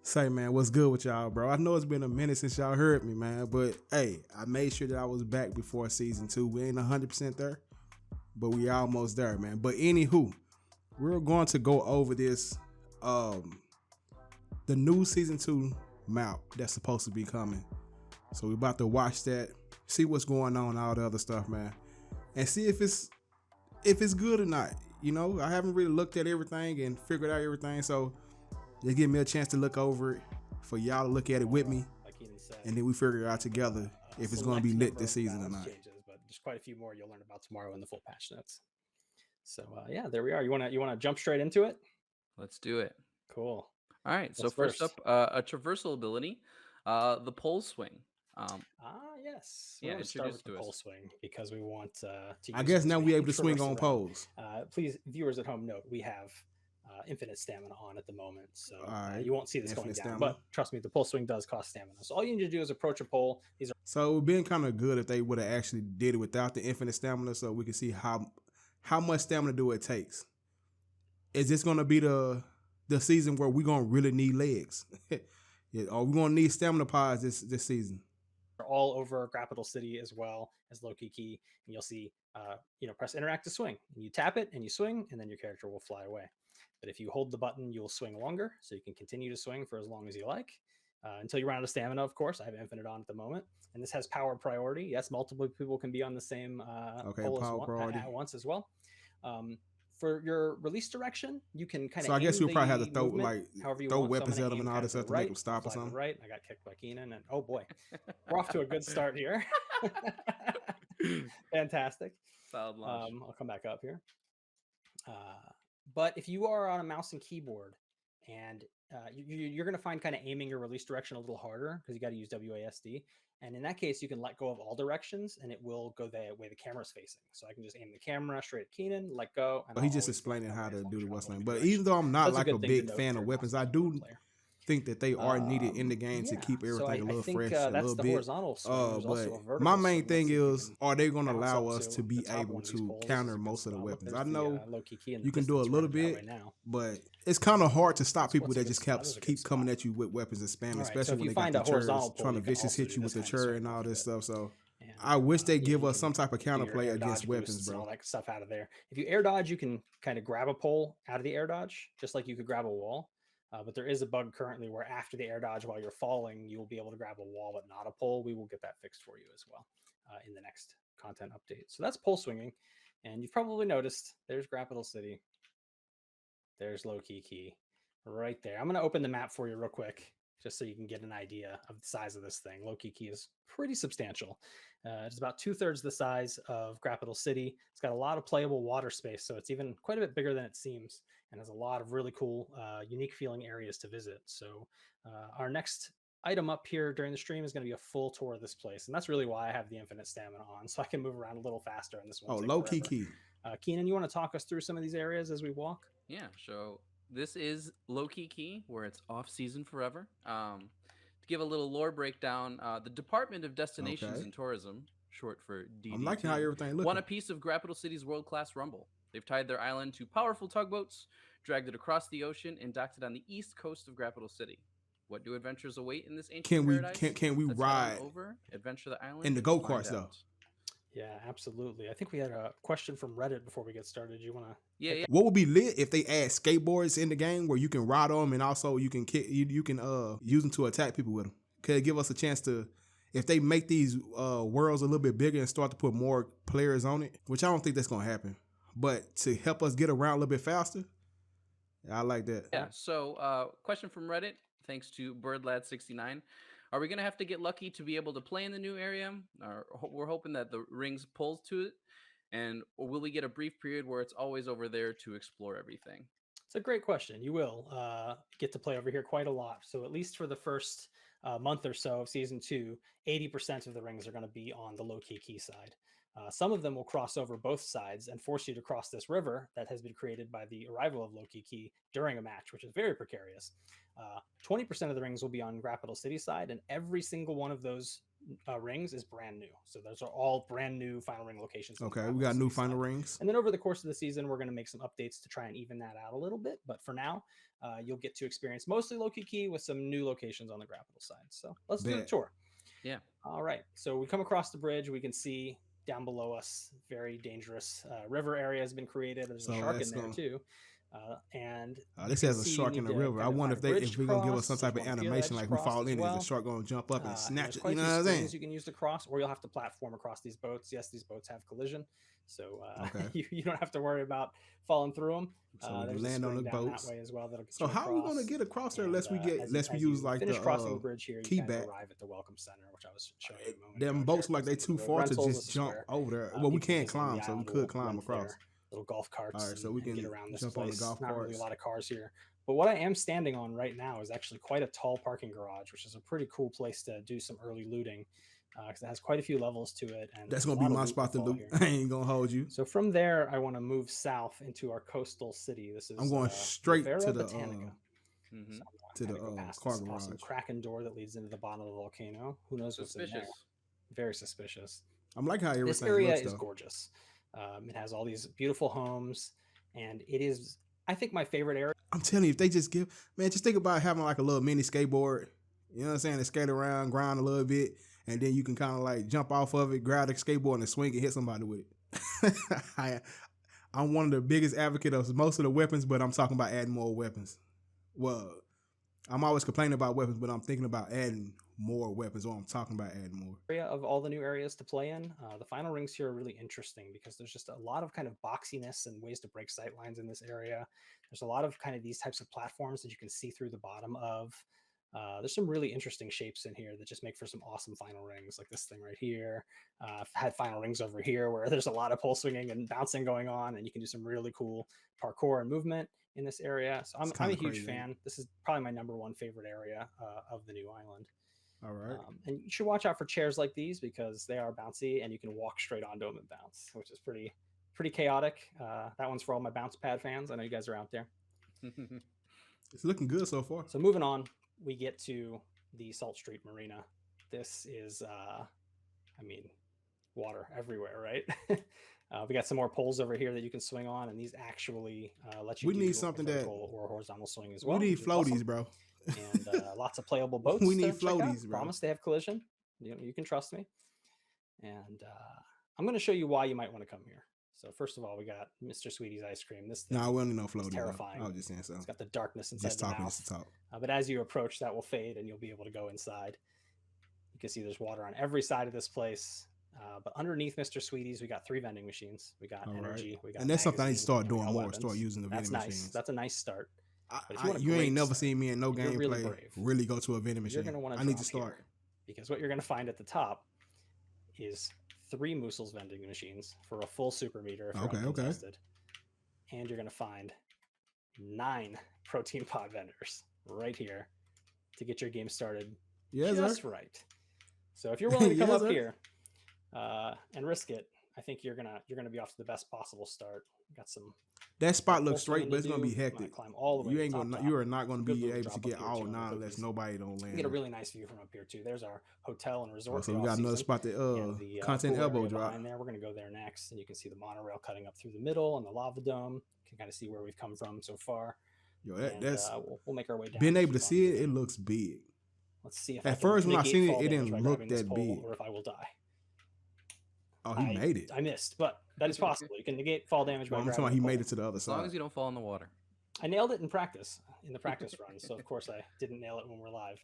Say, man, what's good with y'all, bro? I know it's been a minute since y'all heard me, man, but hey, I made sure that I was back before season 2. We ain't 100% there, but we almost there, man. But anywho, we're going to go over this, the new season 2 map that's supposed to be coming. So we're about to watch that, see what's going on, all the other stuff, man, and see if it's good or not. You know, I haven't really looked at everything and figured out everything, so just give me a chance to look over it for y'all to look at it with me, and then we figure it out together if it's going to be lit this season or not. Changes, but there's quite a few more you'll learn about tomorrow in the full patch notes. So yeah, there we are. You wanna jump straight into it? Let's do it. Cool. All right. So first up, a traversal ability, the pole swing. Yes. Yeah, We're gonna start with introduce the to pole us. swing because we want to. I use guess it now to we able to swing traverse on around. poles. Please, viewers at home, note we have infinite stamina on at the moment, so Alright, you won't see this going infinite down. stamina. But trust me, the pole swing does cost stamina. So all you need to do is approach a pole. These are So it would been kind of good if they would have actually did it without the infinite stamina, so we could see how much stamina do it takes. Is this gonna be the season where we gonna really need legs? Yeah, or we gonna need stamina pods this season? all over Grappital City as well as LOWKEYKEY, and you'll see, press interact to swing, and you tap it and you swing, and then your character will fly away. But if you hold the button, you'll swing longer, so you can continue to swing for as long as you like, until you run out of stamina. Of course, I have infinite on at the moment, and this has power priority. Yes, multiple people can be on the same pole at once as well. For your release direction, you can kind of. So I guess you'll probably have to throw however you throw want. weapons So at them and all this stuff to make them stop or something. Right, I got kicked by Keenan, and oh boy, we're off to a good start here. Fantastic. Solid launch. I'll come back up here. But if you are on a mouse and keyboard, and you're going to find kind of aiming your release direction a little harder because you got to use WASD. And in that case, you can let go of all directions, and it will go the way the camera's facing. So I can just aim the camera straight at Keenan, let go. And he's just explaining how to do the wrestling. But even though I'm not like a big fan of weapons, I do think that they are needed in the game to keep everything a little fresh, a little bit. But my main thing is, are they going to allow us to be able to counter most of the weapons? I know you can do a little bit, but it's kind of hard to stop people that just keep coming at you with weapons and spamming, especially when they got the chairs trying to vicious hit you with the chair and all this stuff. So I wish they give us some type of counterplay against weapons, bro. All that stuff out of there. If you air dodge, you can kind of grab a pole out of the air dodge, just like you could grab a wall. But there is a bug currently where after the air dodge, while you're falling, you will be able to grab a wall, but not a pole. We will get that fixed for you as well in the next content update. So that's pole swinging. And you've probably noticed there's Grappital City. There's LOWKEYKEY right there. I'm going to open the map for you real quick, just so you can get an idea of the size of this thing. LOWKEYKEY is pretty substantial. It's about 2/3 the size of Grappital City. It's got a lot of playable water space, so it's even quite a bit bigger than it seems, and has a lot of really cool, unique feeling areas to visit. So our next item up here during the stream is going to be a full tour of this place, and that's really why I have the infinite stamina on, so I can move around a little faster in this one. Oh, LOWKEYKEY. Keenan, you want to talk us through some of these areas as we walk? Yeah, so this is LOWKEYKEY, where it's off season forever. To give a little lore breakdown, the Department of Destinations and Tourism, short for DDT, I'm liking how everything looks. Won a piece of Grappital City's world-class rumble. They've tied their island to powerful tugboats, dragged it across the ocean, and docked it on the east coast of Grappital City. What do adventures await in this ancient paradise? Can we ride over, adventure the island in the go karts though? Yeah, absolutely. I think we had a question from Reddit before we get started. You want to? Yeah. What would be lit if they add skateboards in the game where you can ride on them and also you can use them to attack people with them? Could it give us a chance to, if they make these worlds a little bit bigger and start to put more players on it, which I don't think that's gonna happen, but to help us get around a little bit faster, I like that. Yeah. So, question from Reddit, thanks to BirdLad69. Are we going to have to get lucky to be able to play in the new area? Or we're hoping that the rings pulls to it. And or will we get a brief period where it's always over there to explore everything? It's a great question. You will get to play over here quite a lot. So at least for the first month or so of Season 2, 80% of the rings are going to be on the LOWKEYKEY side. Some of them will cross over both sides and force you to cross this river that has been created by the arrival of LOWKEYKEY during a match, which is very precarious. 20% of the rings will be on Grappital City side, and every single one of those rings is brand new. So those are all brand new final ring locations. Okay, we got new final rings. And then over the course of the season, we're going to make some updates to try and even that out a little bit. But for now, you'll get to experience mostly Low-Key with some new locations on the graphical side. So let's do the tour. Yeah. All right. So we come across the bridge. We can see down below us, very dangerous river area has been created. There's a shark in there too. And this has a shark in the river. I wonder if we're gonna give us some type of animation, like we fall in, is the shark gonna jump up and snatch it? You know what I'm saying? You can use to cross, or you'll have to platform across these boats. Yes, these boats have collision, so you don't have to worry about falling through them. So we land on the boats that way as well. So how are we gonna get across there unless we use like the crossing the bridge here? key back. Arrive at the welcome center, which I was showing you a moment them ago. boats like they too far to just jump over there. Well, we can't climb, so we could climb across. Little golf carts. All right, so we can get around this jump place. on the golf Not carts. really a lot of cars here, but what I am standing on right now is actually quite a tall parking garage, which is a pretty cool place to do some early looting because it has quite a few levels to it. And that's gonna be my spot to loot. I ain't gonna hold you. So from there, I want to move south into our coastal city. This is I'm going straight to the to the car garage. Awesome Kraken door that leads into the bottom of the volcano. Who knows what's in there? Very suspicious. I'm like how everything this area looks, is gorgeous. It has all these beautiful homes, and it is, I think, my favorite area. I'm telling you, if they just just think about having like a little mini skateboard, you know what I'm saying, and skate around, grind a little bit, and then you can kind of like jump off of it, grab the skateboard and swing and hit somebody with it. I'm one of the biggest advocates of most of the weapons, but I'm talking about adding more weapons. Well, I'm always complaining about weapons, but I'm thinking about adding more weapons, or I'm talking about adding more. Area of all the new areas to play in. The final rings here are really interesting because there's just a lot of kind of boxiness and ways to break sight lines in this area. There's a lot of kind of these types of platforms that you can see through the bottom of. There's some really interesting shapes in here that just make for some awesome final rings, like this thing right here. I've had final rings over here where there's a lot of pole swinging and bouncing going on, and you can do some really cool parkour and movement in this area. So I'm a huge fan. This is probably my #1 favorite area of the new island. All right. And you should watch out for chairs like these because they are bouncy and you can walk straight onto them and bounce, which is pretty chaotic. That one's for all my bounce pad fans. I know you guys are out there. It's looking good so far. So moving on, we get to the Salt Street Marina. This is, water everywhere, right? We got some more poles over here that you can swing on, and these actually let you. We need something that or horizontal swing as well. We need floaties, awesome. Bro. And lots of playable boats. We need floaties, bro. Promise they have collision. You can trust me. And I'm going to show you why you might want to come here. So first of all, we got Mr. Sweetie's ice cream. This thing, no, we only know floaties. Terrifying. I was just saying so. It's got the darkness inside just the talking, mouth. Just talk. But as you approach, that will fade, and you'll be able to go inside. You can see there's water on every side of this place. But underneath Mr. Sweetie's, we got 3 vending machines. We got energy. We got and that's something I need to start doing more. Weapons. Start using the vending machines. That's a nice start. You ain't never seen me in no gameplay really go to a vending machine. I need to start. Because what you're going to find at the top is 3 Moosel's vending machines for a full super meter. Okay. And you're going to find 9 protein pod vendors right here to get your game started just right. So if you're willing to come up here and risk it, I think you're gonna be off to the best possible start. Got some. That spot looks straight, but it's gonna be hectic. Climb all the way. You are not gonna be able to get all 9 unless nobody don't land. You get a really nice view from up here too. There's our hotel and resort. So we got another spot that content elbow drop. There, we're gonna go there next, and you can see the monorail cutting up through the middle and the lava dome. You can kind of see where we've come from so far. Yo, that's we'll make our way down. Being able to see it, it looks big. Let's see if at first when I seen it, it didn't look that big. Or if I will die. Oh, he made it. I missed, but that is possible. You can negate fall damage by I'm talking about he made it to the other side. As long as you don't fall in the water. I nailed it in the practice run, so of course I didn't nail it when we're live.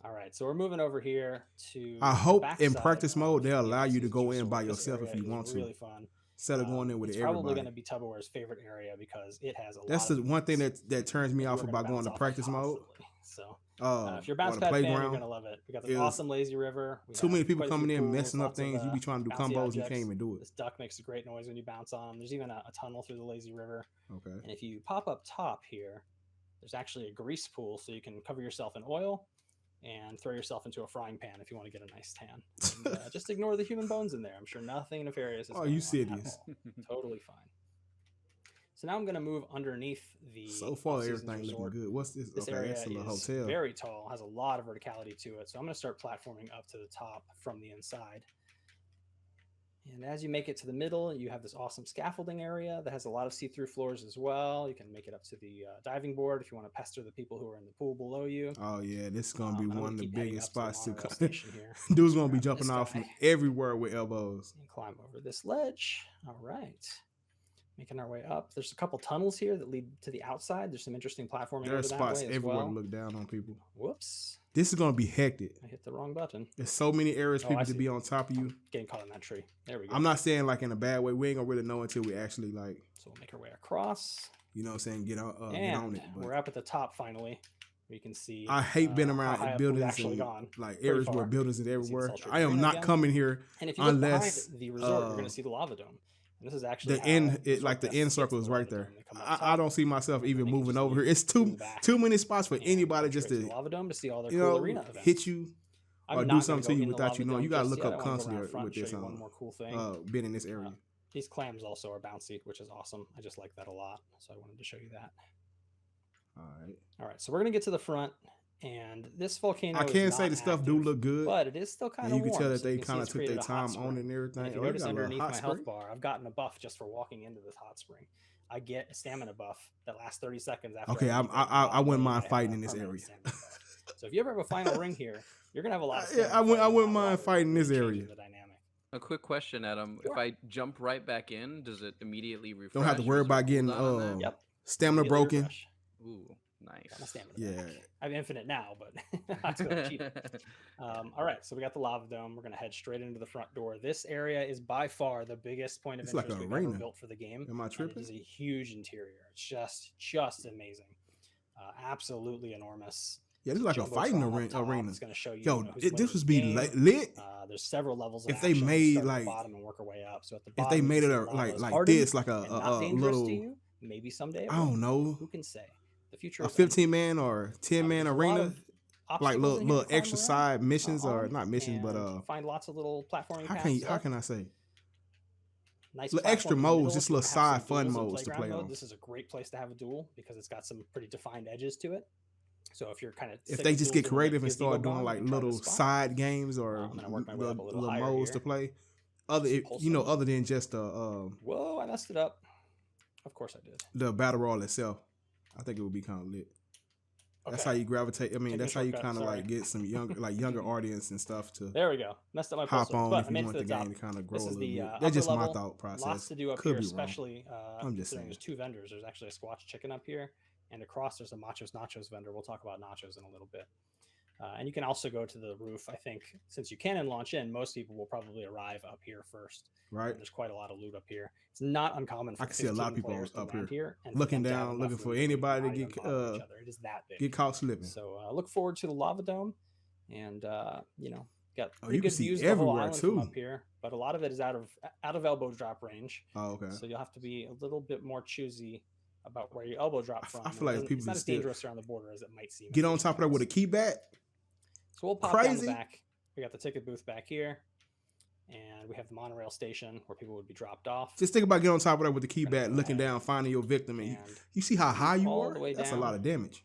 All right, so we're moving over here to. I hope in practice mode they'll allow you to go in by yourself if you want to. Really fun. Instead of going in with everybody. It's probably going to be Tubberware's favorite area because it has a lot. That's the one thing that turns me off about going to practice mode. So if you're a bounce pad fan, you're going to love it. We got this awesome lazy river. Too many people coming in messing up things. You be trying to do combos, you can't even do it. This duck makes a great noise when you bounce on them. There's even a tunnel through the lazy river. Okay. And if you pop up top here, there's actually a grease pool, so you can cover yourself in oil and throw yourself into a frying pan if you want to get a nice tan. And, just ignore the human bones in there. I'm sure nothing nefarious is you serious? Totally fine. So now I'm going to move underneath the. So far, everything looking good. What's this? This okay, area that's a little is hotel. very tall, has a lot of verticality to it. So I'm going to start platforming up to the top from the inside. And as you make it to the middle, you have this awesome scaffolding area that has a lot of see-through floors as well. You can make it up to the diving board if you want to pester the people who are in the pool below you. Oh yeah, this is gonna be one of the biggest spots to come. Here. Dude's gonna be jumping off from everywhere with elbows. And climb over this ledge. All right. Making our way up. There's a couple tunnels here that lead to the outside. There's some interesting platforming. There are spots everywhere to look down on people. Whoops. This is gonna be hectic. I hit the wrong button. There's so many areas people to be on top of you. I'm getting caught in that tree. There we go. I'm not saying like in a bad way. We ain't gonna really know until we actually like. So we'll make our way across. You know what I'm saying? Get on it. But we're up at the top finally. You can see. I hate being around buildings and like areas where buildings are everywhere. I am not coming here and if you look behind the resort, you're going to see the lava dome. And this is actually the end. The end circle is right there. I don't see myself even moving over here. It's too many spots for anybody just to lava dome to see all their cool arena events. Hit you or do something to you without you knowing. You gotta look up constantly with this. One more cool thing. Being in this area. These clams also are bouncy, which is awesome. I just like that a lot, so I wanted to show you that. All right. So we're gonna get to the front. And this volcano, I can't say the stuff do look good, but it is still kind of warm. You can tell that they kind of took their time on it and everything. If you notice underneath my health bar, I've gotten a buff just for walking into this hot spring. I get a stamina buff that lasts 30 seconds after. Okay, I wouldn't mind fighting in this area. So if you ever have a final ring here, you're gonna have a lot of I wouldn't mind fighting in this area. A quick question, Adam. Sure. If I jump right back in, does it immediately refresh? Don't have to worry about getting stamina broken. Refresh. Ooh. Nice. Yeah. I have infinite now, but that's going to cheat. All right, so we got the lava dome. We're going to head straight into the front door. This area is by far the biggest point of interest we've ever built for the game. Am I tripping? It is a huge interior. It's just amazing. Absolutely enormous. Yeah, this is like a fighting arena. It's going to show you. Yo, this would be lit. There's several levels. If they made like bottom and work our way up. So at the bottom, if they made it like this, like a little. Maybe someday. I don't know. Who can say? The future. A 15-man or 10-man arena. Like little extra side missions or not missions, but find lots of little platforming. How can I say? Nice little extra modes, just little side fun modes to play on. This is a great place to have a duel because it's got some pretty defined edges to it. So if you're kind of if they just get creative and start doing like little side games or little modes to play, other than just whoa, I messed it up. Of course I did. The battle royale itself, I think it would be kind of lit. That's how you gravitate. I mean, that's how you kind of like get some younger audience and stuff to. There we go. Messed up my hop on if you want the game to kind of grow a little bit. That's just my thought process. Lots to do up here, especially. I'm just saying. There's two vendors. There's actually a Squatch Chicken up here, and across there's a Machos Nachos vendor. We'll talk about nachos in a little bit. And you can also go to the roof. I think since you can launch in, most people will probably arrive up here first. Right. There's quite a lot of loot up here. It's not uncommon for I can see a lot of people up here looking down, looking for anybody to get it is that big. Get caught slipping. So look forward to the lava dome, and got pretty good views of the whole island from up here. But a lot of it is out of elbow drop range. Oh, okay. So you'll have to be a little bit more choosy about where your elbow drop from. I feel like people it's not as dangerous around the border as it might seem. Get on top of that with a key bat. So we'll pop down the back. We got the ticket booth back here, and we have the monorail station where people would be dropped off. Just think about getting on top of that with the key bat, looking down, finding your victim, and you see how high you are. That's a lot of damage.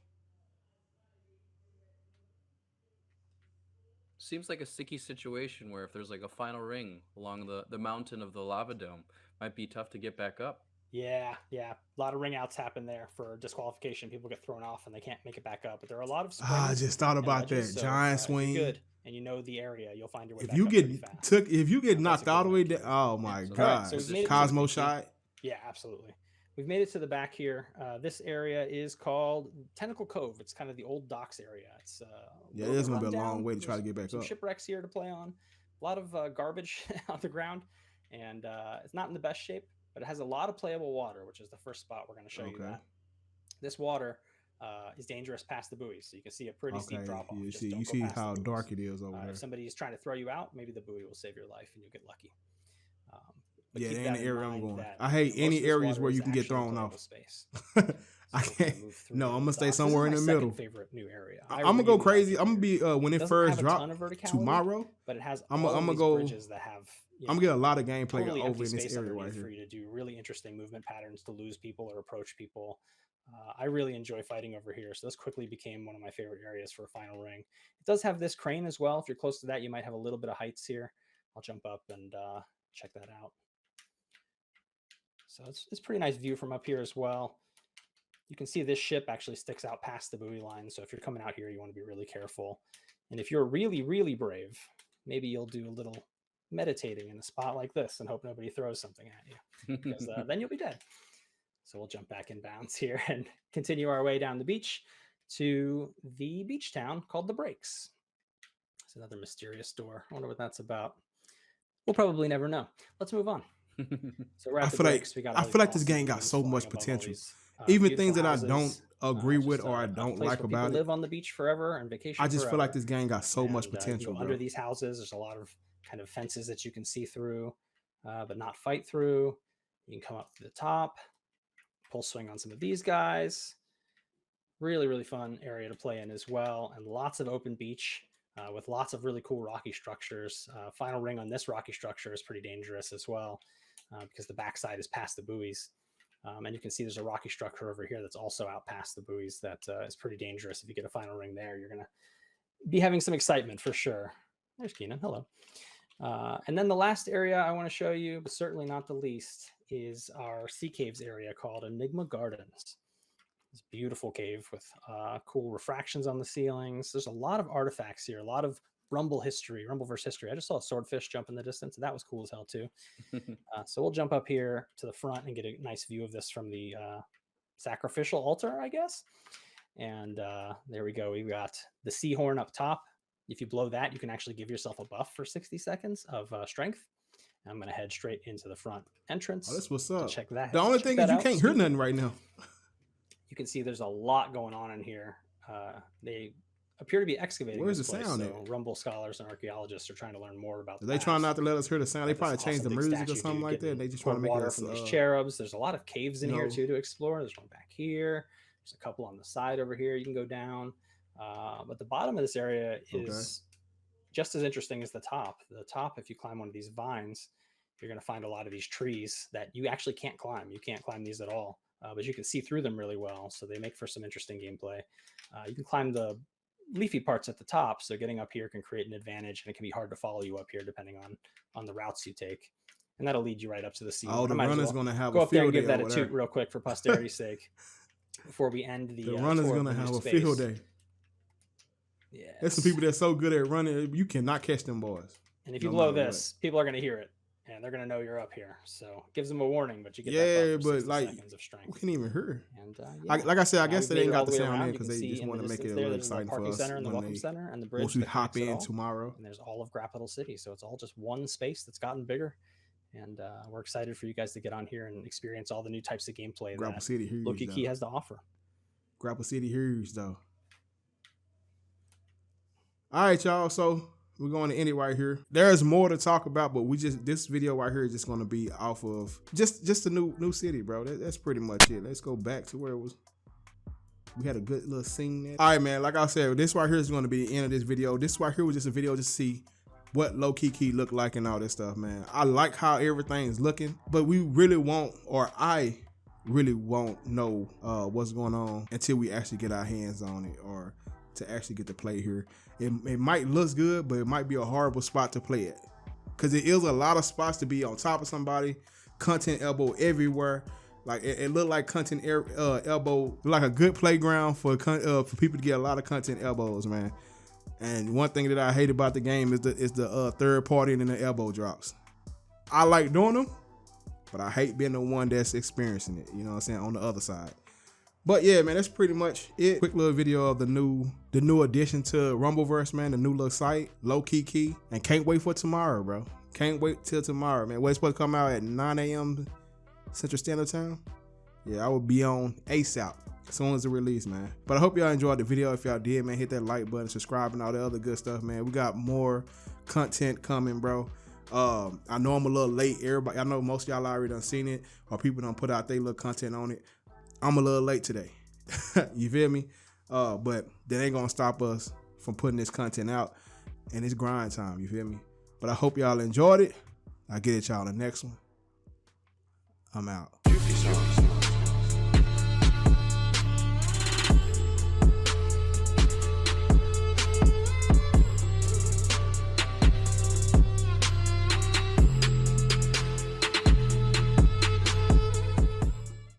Seems like a sticky situation where if there's like a final ring along the mountain of the lava dome, might be tough to get back up. Yeah. A lot of ring outs happen there for disqualification. People get thrown off and they can't make it back up. But there are a lot of springs. I just thought about that. So, giant swing. Good, and you know the area. You'll find your way if back you up get pretty fast. if you get knocked all the way down, oh my god! So Cosmo shot. Yeah, absolutely. We've made it to the back here. This area is called Tentacle Cove. It's kind of the old docks area. It's it is gonna be a long way to try to get back some up. Shipwrecks here to play on. A lot of garbage on the ground, and it's not in the best shape. But it has a lot of playable water, which is the first spot we're going to show you that. This water is dangerous past the buoys, so you can see a pretty steep drop off. You see how dark it is over there. If somebody is trying to throw you out, maybe the buoy will save your life and you'll get lucky. Yeah, in the area I'm going. I hate any areas where you can get thrown off. I can't. No, I'm gonna stay This is somewhere in my the second middle. favorite new area. I'm gonna go crazy. I'm gonna be when it first have a ton of drops verticality, tomorrow. but it has I'm all gonna of these go. bridges that have. I'm gonna get a lot of gameplay totally over in empty this space area right underneath here. for you to do really interesting movement patterns to lose people or approach people. I really enjoy fighting over here, so this quickly became one of my favorite areas for a final ring. It does have this crane as well. If you're close to that, you might have a little bit of heights here. I'll jump up and check that out. So it's a pretty nice view from up here as well. You can see this ship actually sticks out past the buoy line, so if you're coming out here, you want to be really careful. And if you're really, really brave, maybe you'll do a little meditating in a spot like this and hope nobody throws something at you, because then you'll be dead. So we'll jump back in bounds here and continue our way down the beach to the beach town called the Breaks. It's another mysterious door. I wonder what that's about. We'll probably never know. Let's move on. So we're at the Breaks. I feel like this game got so much potential. Even things that I don't agree with or I don't like about it. Live on the beach forever and vacation. I just feel like this game got so much potential. Under these houses, there's a lot of kind of fences that you can see through, but not fight through. You can come up to the top, pull swing on some of these guys. Really, really fun area to play in as well, and lots of open beach with lots of really cool rocky structures. Final ring on this rocky structure is pretty dangerous as well because the backside is past the buoys. And you can see there's a rocky structure over here that's also out past the buoys that is pretty dangerous. If you get a final ring there, you're going to be having some excitement for sure. There's Keenan. Hello. And then the last area I want to show you, but certainly not the least, is our sea caves area called Enigma Gardens. This beautiful cave with cool refractions on the ceilings. There's a lot of artifacts here, a lot of Rumbleverse history. I just saw a swordfish jump in the distance, and that was cool as hell too. So we'll jump up here to the front and get a nice view of this from the sacrificial altar, I guess. And there we go. We've got the seahorn up top. If you blow that, you can actually give yourself a buff for 60 seconds of strength. I'm going to head straight into the front entrance. Oh, that's what's up. Check that. The only thing is you can't hear nothing right now. You can see there's a lot going on in here. They appear to be excavating. Where's the sound? So Rumble scholars and archaeologists are trying to learn more about. They trying not to let us hear the sound. They probably changed the music or something like that. They just want to make water from these cherubs. There's a lot of caves in here too to explore. There's one back here. There's a couple on the side over here. You can go down. But the bottom of this area is just as interesting as the top. The top, if you climb one of these vines, you're going to find a lot of these trees that you actually can't climb. You can't climb these at all, but you can see through them really well. So they make for some interesting gameplay. You can climb the leafy parts at the top, so getting up here can create an advantage, and it can be hard to follow you up here depending on the routes you take, and that'll lead you right up to the sea. Oh, the runner's going to have go a up there and field give that a toot real quick for posterity's sake before we end the runner's going to have a field day. Yeah, there's some people that's so good at running, you cannot catch them boys. And if you blow this, people are going to hear it, and they're going to know you're up here. So it gives them a warning, but you get that buff for 60 seconds of strength. We can't even hear. And like I said, I guess they ain't got the sound in because they just want to make it a little exciting for us. Center and the welcome center and the bridge. Once we hop in tomorrow, and there's all of Graphital City, so it's all just one space that's gotten bigger. And we're excited for you guys to get on here and experience all the new types of gameplay that LOWKEYKEY has to offer. Graphital City huge though. All right, y'all. So we're going to end it right here. There's more to talk about, but this video right here is just going to be off of just a new city, bro. That's pretty much it. Let's go back to where it was. We had a good little scene there. All right, man. Like I said, this right here is going to be the end of this video. This right here was just a video just to see what LOWKEYKEY looked like and all this stuff, man. I like how everything's looking, but we really won't, or I really won't know what's going on until we actually get our hands on it or to actually get to play here. It might look good, but it might be a horrible spot to play it because it is a lot of spots to be on top of somebody. Content elbow everywhere. Like it looked like content elbow, like a good playground for people to get a lot of content elbows, man. And one thing that I hate about the game is the third party and the elbow drops. I like doing them, but I hate being the one that's experiencing it. You know what I'm saying? On the other side. But yeah, man, that's pretty much it. Quick little video of the new addition to Rumbleverse, man. The new little site, LOWKEYKEY, and can't wait for tomorrow, bro. Can't wait till tomorrow, man. It's supposed to come out at 9 a.m. Central Standard Time. Yeah, I will be on ASAP as soon as it release, man. But I hope y'all enjoyed the video. If y'all did, man, hit that like button, subscribe, and all the other good stuff, man. We got more content coming, bro. I know I'm a little late. I know most of y'all already done seen it, or people done put out their little content on it. I'm a little late today. You feel me? But that ain't gonna stop us from putting this content out, and it's grind time. You feel me? But I hope y'all enjoyed it. I'll get at y'all the next one. I'm out.